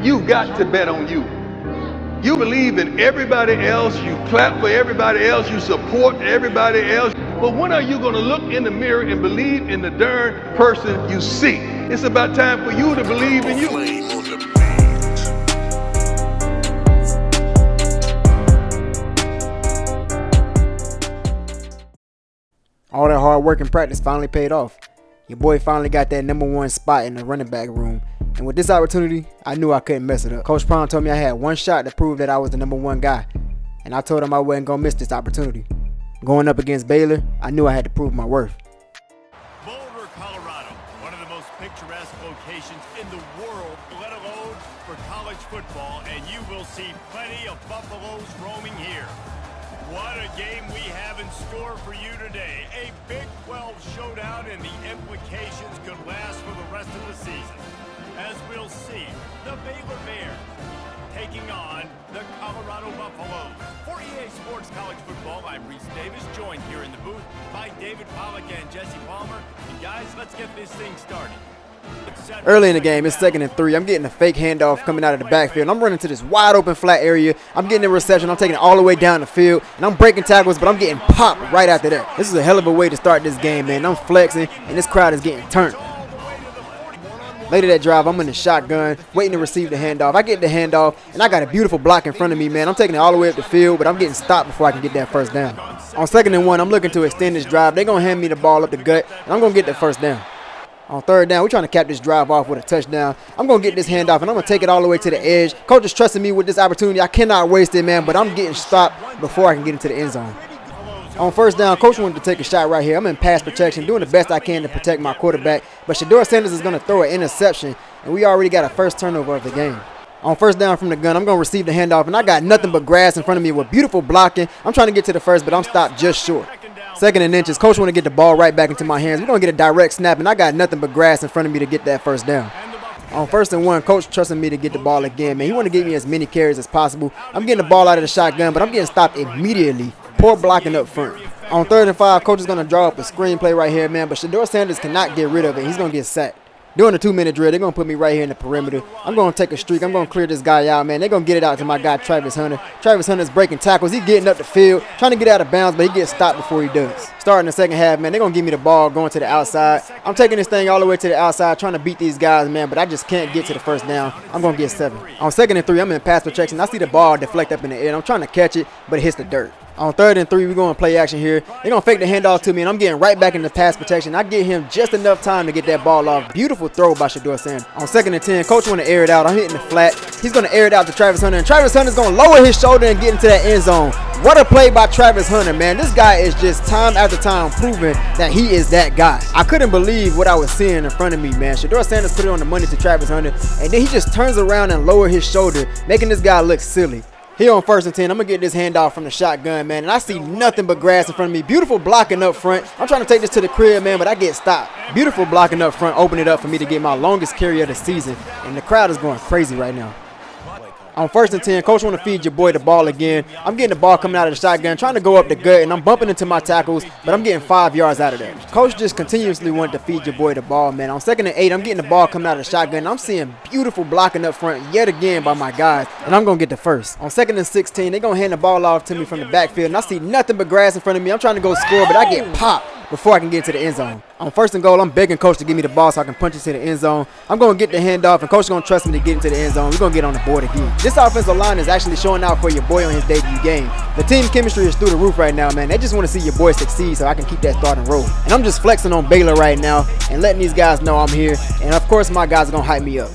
You've got to bet on you. You believe in everybody else, you clap for everybody else, you support everybody else. But when are you going to look in the mirror and believe in the darn person you see? It's about time for you to believe in you. All that hard work and practice finally paid off. Your boy finally got that #1 spot in the running back room. And with this opportunity, I knew I couldn't mess it up. Coach Prime told me I had one shot to prove that I was the #1 guy. And I told him I wasn't going to miss this opportunity. Going up against Baylor, I knew I had to prove my worth. Boulder, Colorado, one of the most picturesque locations in the world, let alone for college football, and you will see plenty of Buffaloes roaming here. What a game we have in store for you today. A Big 12 showdown, and the implications could last for the rest of the season. As we'll see, the Baylor Bears taking on the Colorado Buffaloes. For EA Sports College Football, I'm Reese Davis, joined here in the booth by David Pollack and Jesse Palmer. And guys, let's get this thing started. Early in the game, it's 2nd and 3. I'm getting a fake handoff coming out of the backfield. I'm running to this wide open flat area. I'm getting a reception. I'm taking it all the way down the field. And I'm breaking tackles, but I'm getting popped right after that. This is a hell of a way to start this game, man. I'm flexing, and this crowd is getting turned. Later that drive, I'm in the shotgun, waiting to receive the handoff. I get the handoff, and I got a beautiful block in front of me, man. I'm taking it all the way up the field, but I'm getting stopped before I can get that first down. On 2nd and 1, I'm looking to extend this drive. They're going to hand me the ball up the gut, and I'm going to get the first down. On 3rd down, we're trying to cap this drive off with a touchdown. I'm going to get this handoff, and I'm going to take it all the way to the edge. Coach is trusting me with this opportunity. I cannot waste it, man, but I'm getting stopped before I can get into the end zone. On 1st down, Coach wanted to take a shot right here. I'm in pass protection, doing the best I can to protect my quarterback. But Shedeur Sanders is going to throw an interception, and we already got a first turnover of the game. On 1st down from the gun, I'm going to receive the handoff, and I got nothing but grass in front of me with beautiful blocking. I'm trying to get to the first, but I'm stopped just short. 2nd and inches. Coach want to get the ball right back into my hands. We're going to get a direct snap, and I got nothing but grass in front of me to get that first down. On 1st and 1, Coach trusting me to get the ball again, man. He want to give me as many carries as possible. I'm getting the ball out of the shotgun, but I'm getting stopped immediately. Poor blocking up front. On 3rd and 5, Coach is going to draw up a screenplay right here, man, but Shedeur Sanders cannot get rid of it. He's going to get sacked. During the 2-minute drill, they're going to put me right here in the perimeter. I'm going to take a streak. I'm going to clear this guy out, man. They're going to get it out to my guy, Travis Hunter. Travis Hunter's breaking tackles. He's getting up the field, trying to get out of bounds, but he gets stopped before he does. Starting the second half, man, they're going to give me the ball going to the outside. I'm taking this thing all the way to the outside, trying to beat these guys, man, but I just can't get to the first down. I'm going to get 7. On 2nd and 3, I'm in pass protection. I see the ball deflect up in the air. I'm trying to catch it, but it hits the dirt. On 3rd and 3, we're going to play action here. They're going to fake the handoff to me, and I'm getting right back into pass protection. I get him just enough time to get that ball off. Beautiful throw by Shedeur Sanders. On 2nd and 10, Coach want to air it out. I'm hitting the flat. He's going to air it out to Travis Hunter, and Travis Hunter's going to lower his shoulder and get into that end zone. What a play by Travis Hunter, man. This guy is just time after time proving that he is that guy. I couldn't believe what I was seeing in front of me, man. Shedeur Sanders put it on the money to Travis Hunter, and then he just turns around and lowers his shoulder, making this guy look silly. Here on 1st and 10, I'm going to get this handoff from the shotgun, man, and I see nothing but grass in front of me. Beautiful blocking up front. I'm trying to take this to the crib, man, but I get stopped. Beautiful blocking up front, open it up for me to get my longest carry of the season, and the crowd is going crazy right now. On 1st and 10, Coach want to feed your boy the ball again. I'm getting the ball coming out of the shotgun, trying to go up the gut, and I'm bumping into my tackles, but I'm getting 5 yards out of there. Coach just continuously wanted to feed your boy the ball, man. On 2nd and 8, I'm getting the ball coming out of the shotgun. I'm seeing beautiful blocking up front yet again by my guys, and I'm going to get the first. On 2nd and 16, they're going to hand the ball off to me from the backfield, and I see nothing but grass in front of me. I'm trying to go score, but I get popped before I can get to the end zone. On 1st and goal, I'm begging Coach to give me the ball so I can punch it to the end zone. I'm going to get the handoff, and Coach is going to trust me to get into the end zone. We're going to get on the board again. This offensive line is actually showing out for your boy on his debut game. The team chemistry is through the roof right now, man. They just want to see your boy succeed so I can keep that starting role. And I'm just flexing on Baylor right now and letting these guys know I'm here. And, of course, my guys are going to hype me up.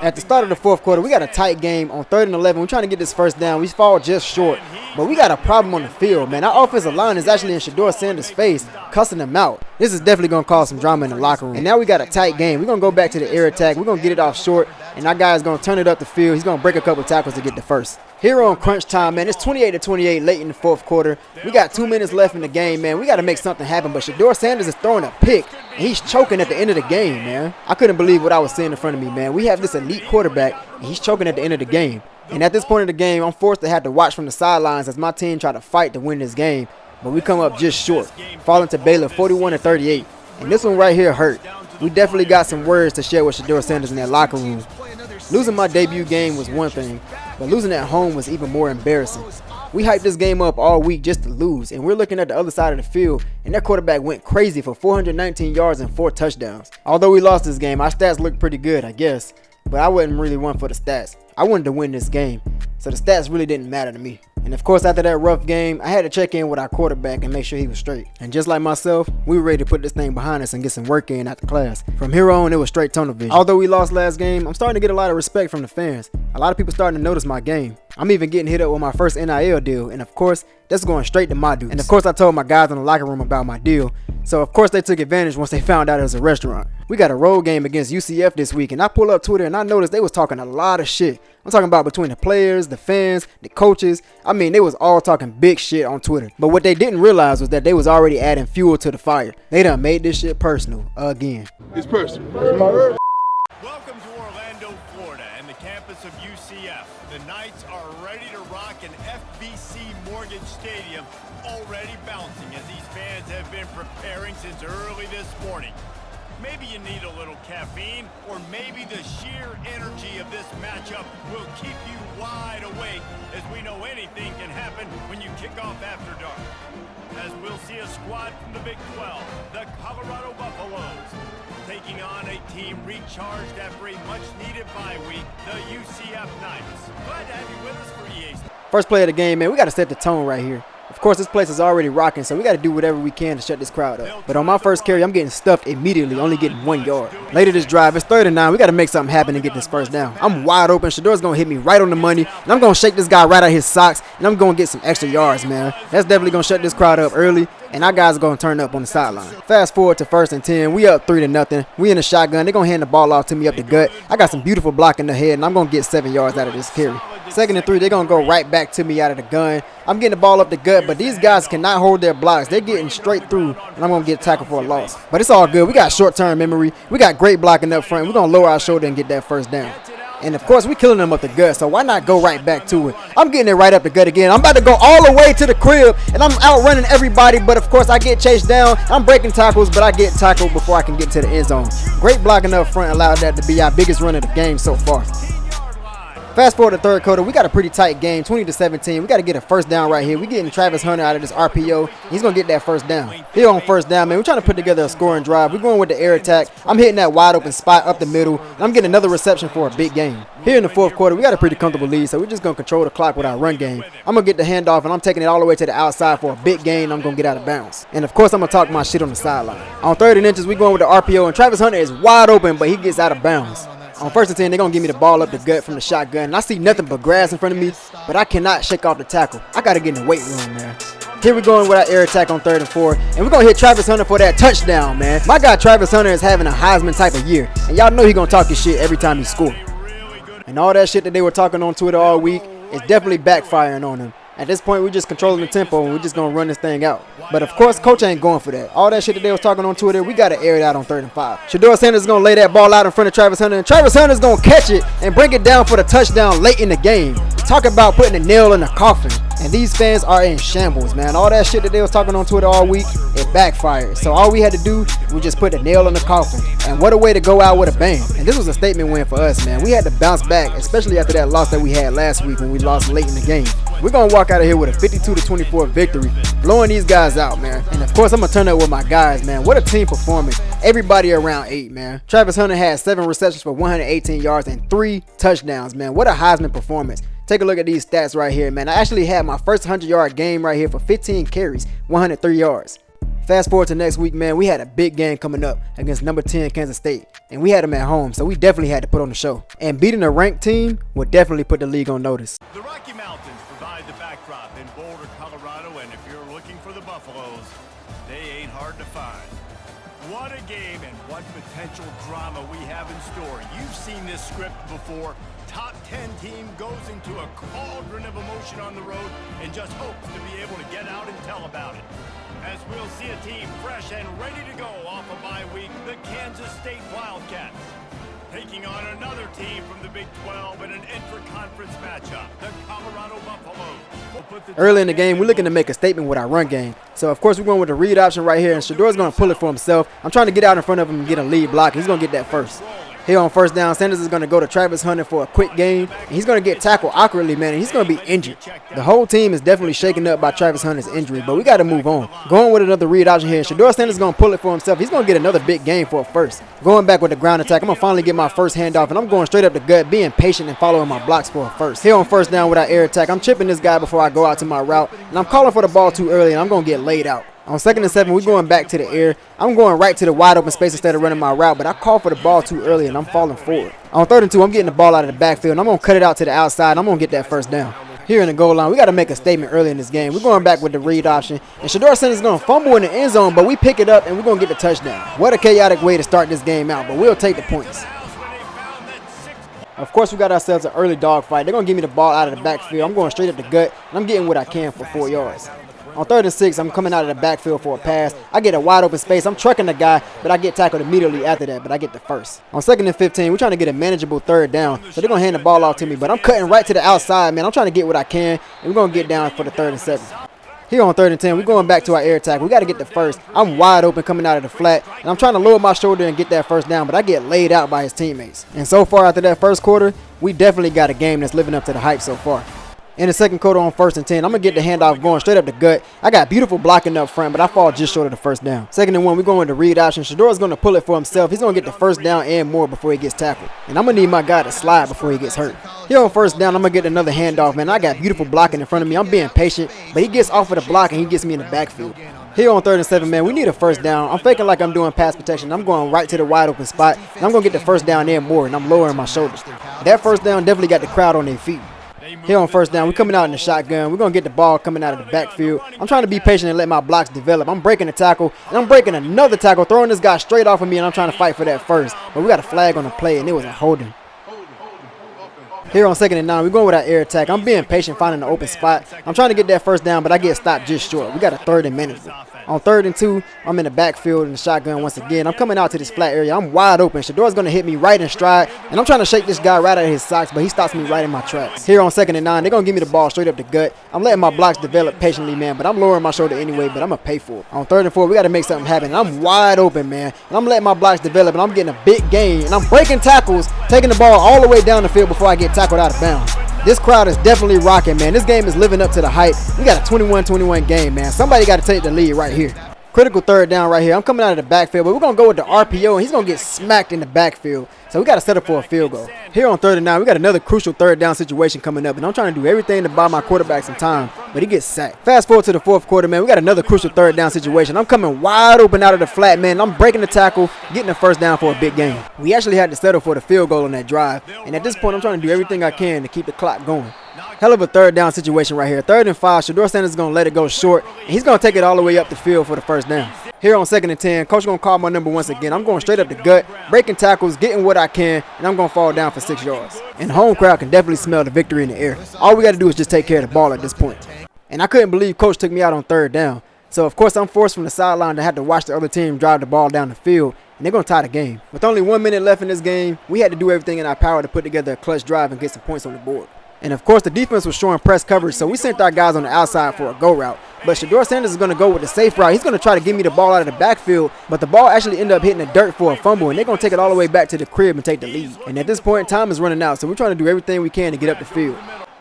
At the start of the 4th quarter, we got a tight game. On 3rd and 11, we're trying to get this first down. We fall just short, but we got a problem on the field, man. Our offensive line is actually in Shedeur Sanders' face, cussing him out. This is definitely going to cause some drama in the locker room. And now we got a tight game. We're going to go back to the air attack. We're going to get it off short, and our guy's going to turn it up the field. He's going to break a couple tackles to get the first. Here on crunch time, man, it's 28-28 late in the 4th quarter. We got 2 minutes left in the game, man. We got to make something happen, but Shedeur Sanders is throwing a pick, and he's choking at the end of the game, man. I couldn't believe what I was seeing in front of me, man. We have this elite quarterback, and he's choking at the end of the game. And at this point in the game, I'm forced to have to watch from the sidelines as my team try to fight to win this game. But we come up just short, falling to Baylor 41-38. And this one right here hurt. We definitely got some words to share with Shedeur Sanders in that locker room. Losing my debut game was one thing, but losing at home was even more embarrassing. We hyped this game up all week just to lose, and we're looking at the other side of the field, and their quarterback went crazy for 419 yards and 4 touchdowns. Although we lost this game, our stats looked pretty good, I guess, but I wasn't really one for the stats. I wanted to win this game, so the stats really didn't matter to me. And of course, after that rough game, I had to check in with our quarterback and make sure he was straight. And just like myself, we were ready to put this thing behind us and get some work in after class. From here on, it was straight tunnel vision. Although we lost last game, I'm starting to get a lot of respect from the fans. A lot of people starting to notice my game. I'm even getting hit up with my first NIL deal, and of course, that's going straight to my dudes. And of course, I told my guys in the locker room about my deal, so of course they took advantage once they found out it was a restaurant. We got a road game against UCF this week, and I pulled up Twitter and I noticed they was talking a lot of shit. I'm talking about between the players, the fans, the coaches. I mean, they was all talking big shit on Twitter. But what they didn't realize was that they was already adding fuel to the fire. They done made this shit personal again. It's personal. Welcome to Orlando, Florida, and the campus of UCF. The Knights are ready to rock an FBC Mortgage Stadium, already bouncing as these fans have been preparing since early this morning. Maybe you need a little caffeine, or maybe the sheer energy of this matchup will keep you wide awake, as we know anything can happen when you kick off after dark. As we'll see a squad from the Big 12, the Colorado Buffaloes, taking on a team recharged after a much-needed bye week, the UCF Knights. Glad to have you with us for EA. First play of the game, man, we got to set the tone right here. Of course, this place is already rocking, so we got to do whatever we can to shut this crowd up. But on my first carry, I'm getting stuffed immediately, only getting 1 yard. Later this drive, it's 3rd and 9. We got to make something happen and get this first down. I'm wide open. Shador's going to hit me right on the money, and I'm going to shake this guy right out of his socks, and I'm going to get some extra yards, man. That's definitely going to shut this crowd up early, and our guys are going to turn up on the sideline. Fast forward to 1st and 10. We up 3-0. We in the shotgun. They're going to hand the ball off to me up the gut. I got some beautiful block in the head, and I'm going to get 7 yards out of this carry. 2nd and 3, they're going to go right back to me out of the gun. I'm getting the ball up the gut, but these guys cannot hold their blocks. They're getting straight through, and I'm going to get tackled for a loss. But it's all good. We got short-term memory. We got great blocking up front. We're going to lower our shoulder and get that first down. And, of course, we killing them up the gut, so why not go right back to it? I'm getting it right up the gut again. I'm about to go all the way to the crib, and I'm outrunning everybody, but, of course, I get chased down. I'm breaking tackles, but I get tackled before I can get to the end zone. Great blocking up front allowed that to be our biggest run of the game so far. Fast forward to 3rd quarter, we got a pretty tight game, 20-17. We got to get a first down right here. We getting Travis Hunter out of this RPO. He's going to get that first down. Here on first down, man, we're trying to put together a scoring drive. We're going with the air attack. I'm hitting that wide open spot up the middle, and I'm getting another reception for a big game. Here in the 4th quarter, we got a pretty comfortable lead, so we're just going to control the clock with our run game. I'm going to get the handoff, and I'm taking it all the way to the outside for a big gain. I'm going to get out of bounds. And, of course, I'm going to talk my shit on the sideline. On 3rd and inches, we're going with the RPO, and Travis Hunter is wide open, but he gets out of bounds. On 1st and 10, they're going to give me the ball up the gut from the shotgun. And I see nothing but grass in front of me, but I cannot shake off the tackle. I got to get in the weight room, man. Here we're going with our air attack on 3rd and 4. And we're going to hit Travis Hunter for that touchdown, man. My guy Travis Hunter is having a Heisman type of year. And y'all know he's going to talk his shit every time he scores. And all that shit that they were talking on Twitter all week is definitely backfiring on him. At this point, we're just controlling the tempo, and we're just going to run this thing out. But, of course, Coach ain't going for that. All that shit that they was talking on Twitter, we got to air it out on 3rd and 5. Shador Sanders is going to lay that ball out in front of Travis Hunter, and Travis Hunter is going to catch it and bring it down for the touchdown late in the game. Talk about putting a nail in the coffin. And these fans are in shambles, man. All that shit that they was talking on Twitter all week, it backfired. So all we had to do was just put a nail in the coffin. And what a way to go out with a bang. And this was a statement win for us, man. We had to bounce back, especially after that loss that we had last week when we lost late in the game. We're going to walk out of here with a 52-24 victory, blowing these guys out, man. And, of course, I'm going to turn up with my guys, man. What a team performance. Everybody around 8, man. Travis Hunter had 7 receptions for 118 yards and 3 touchdowns, man. What a Heisman performance. Take a look at these stats right here, man. I actually had my first 100-yard game right here for 15 carries, 103 yards. Fast forward to next week, man. We had a big game coming up against number 10 Kansas State, and we had them at home, so we definitely had to put on the show. And beating a ranked team would definitely put the league on notice. The Rocky Mountains provide the backdrop in Boulder, Colorado, and if you're looking for the Buffaloes, they ain't hard to find. What a game and what potential drama we have in store. You've seen this script before. Top 10 team goes into a cauldron of emotion on the road and just hopes to be able to get out and tell about it. As we'll see a team fresh and ready to go off a bye week, the Kansas State Wildcats, taking on another team from the Big 12 in an intra-conference matchup, the Colorado Buffaloes. Early in the game, we're looking to make a statement with our run game. So, of course, we're going with the read option right here, and Shador's going to pull it for himself. I'm trying to get out in front of him and get a lead block. He's going to get that first. Here on first down, Sanders is going to go to Travis Hunter for a quick gain, and he's going to get tackled awkwardly, man, and he's going to be injured. The whole team is definitely shaken up by Travis Hunter's injury, but we got to move on. Going with another read option here, Shedeur Sanders is going to pull it for himself. He's going to get another big gain for a first. Going back with the ground attack, I'm going to finally get my first handoff, and I'm going straight up the gut, being patient and following my blocks for a first. Here on first down with our air attack, I'm chipping this guy before I go out to my route, and I'm calling for the ball too early, and I'm going to get laid out. On 2nd and 7, we're going back to the air. I'm going right to the wide open space instead of running my route, but I called for the ball too early, and I'm falling forward. On 3rd and 2, I'm getting the ball out of the backfield, and I'm going to cut it out to the outside, and I'm going to get that first down. Here in the goal line, we got to make a statement early in this game. We're going back with the read option, and Shedeur Sanders is going to fumble in the end zone, but we pick it up, and we're going to get the touchdown. What a chaotic way to start this game out, but we'll take the points. Of course, we got ourselves an early dog fight. They're going to give me the ball out of the backfield. I'm going straight up the gut, and I'm getting what I can for 4 yards. On 3rd and 6, I'm coming out of the backfield for a pass. I get a wide open space. I'm trucking the guy, but I get tackled immediately after that, but I get the first. On 2nd and 15, we're trying to get a manageable 3rd down, so they're going to hand the ball off to me, but I'm cutting right to the outside, man. I'm trying to get what I can, and we're going to get down for the 3rd and 7. Here on 3rd and 10, we're going back to our air attack. We got to get the first. I'm wide open coming out of the flat, and I'm trying to lower my shoulder and get that first down, but I get laid out by his teammates. And so far after that first quarter, we definitely got a game that's living up to the hype so far. In the second quarter on 1st and 10, I'm going to get the handoff going straight up the gut. I got beautiful blocking up front, but I fall just short of the first down. 2nd and 1, we're going with the read option. Shedeur's going to pull it for himself. He's going to get the first down and more before he gets tackled. And I'm going to need my guy to slide before he gets hurt. Here on 1st down, I'm going to get another handoff, man. I got beautiful blocking in front of me. I'm being patient, but he gets off of the block and he gets me in the backfield. Here on 3rd and 7, man, we need a first down. I'm faking like I'm doing pass protection. I'm going right to the wide open spot, and I'm going to get the first down and more, and I'm lowering my shoulders. That first down definitely got the crowd on their feet. Here on 1st down, we're coming out in the shotgun. We're going to get the ball coming out of the backfield. I'm trying to be patient and let my blocks develop. I'm breaking a tackle, and I'm breaking another tackle, throwing this guy straight off of me, and I'm trying to fight for that first. But we got a flag on the play, and it was a holding. Here on 2nd and 9, we're going with our air attack. I'm being patient, finding an open spot. I'm trying to get that first down, but I get stopped just short. We got a 3rd and manageable. On 3rd and 2, I'm in the backfield in the shotgun once again. I'm coming out to this flat area. I'm wide open. Shedeur's going to hit me right in stride, and I'm trying to shake this guy right out of his socks, but he stops me right in my tracks. Here on 2nd and 9, they're going to give me the ball straight up the gut. I'm letting my blocks develop patiently, man, but I'm lowering my shoulder anyway, but I'm going to pay for it. On 3rd and 4, we got to make something happen. I'm wide open, man, and I'm letting my blocks develop, and I'm getting a big gain, and I'm breaking tackles, taking the ball all the way down the field before I get tackled out of bounds. This crowd is definitely rocking, man. This game is living up to the hype. We got a 21-21 game, man. Somebody got to take the lead right here. Critical 3rd down right here. I'm coming out of the backfield, but we're going to go with the RPO, and he's going to get smacked in the backfield. So we got to set up for a field goal. Here on 3rd and 9, we got another crucial 3rd down situation coming up, and I'm trying to do everything to buy my quarterback some time, but he gets sacked. Fast forward to the 4th quarter, man. We got another crucial 3rd down situation. I'm coming wide open out of the flat, man. I'm breaking the tackle, getting the first down for a big game. We actually had to settle for the field goal on that drive, and at this point, I'm trying to do everything I can to keep the clock going. Hell of a 3rd down situation right here. 3rd and 5, Shedeur Sanders is going to let it go short, and he's going to take it all the way up the field for the first down. Here on 2nd and 10, coach going to call my number once again. I'm going straight up the gut, breaking tackles, getting what I can, and I'm going to fall down for 6 yards. And the home crowd can definitely smell the victory in the air. All we got to do is just take care of the ball at this point. And I couldn't believe coach took me out on 3rd down. So, of course, I'm forced from the sideline to have to watch the other team drive the ball down the field, and they're going to tie the game. With only 1 minute left in this game, we had to do everything in our power to put together a clutch drive and get some points on the board. And of course, the defense was showing press coverage, so we sent our guys on the outside for a go route. But Shedeur Sanders is going to go with the safe route. He's going to try to give me the ball out of the backfield, but the ball actually ended up hitting the dirt for a fumble, and they're going to take it all the way back to the crib and take the lead. And at this point, time is running out, so we're trying to do everything we can to get up the field.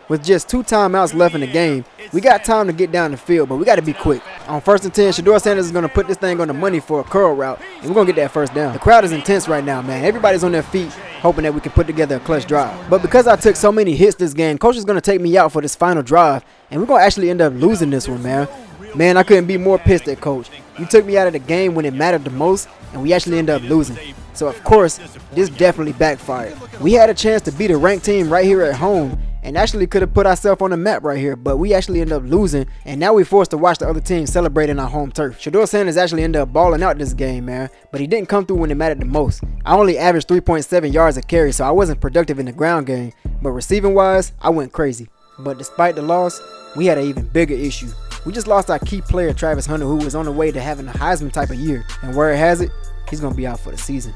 With just 2 timeouts left in the game, we got time to get down the field, but we got to be quick. On 1st and 10, Shedeur Sanders is going to put this thing on the money for a curl route, and we're going to get that first down. The crowd is intense right now, man. Everybody's on their feet, hoping that we can put together a clutch drive. But because I took so many hits this game, coach is going to take me out for this final drive, and we're going to actually end up losing this one, man. Man, I couldn't be more pissed at coach. You took me out of the game when it mattered the most, and we actually end up losing. So, of course, this definitely backfired. We had a chance to beat a ranked team right here at home, and actually could have put ourselves on the map right here, but we actually ended up losing, and now we're forced to watch the other team celebrating our home turf. Shedeur Sanders actually ended up balling out this game, man, but he didn't come through when it mattered the most. I only averaged 3.7 yards a carry, so I wasn't productive in the ground game, but receiving wise, I went crazy. But despite the loss, we had an even bigger issue. We just lost our key player, Travis Hunter, who was on the way to having a Heisman type of year, and where it has it, he's going to be out for the season.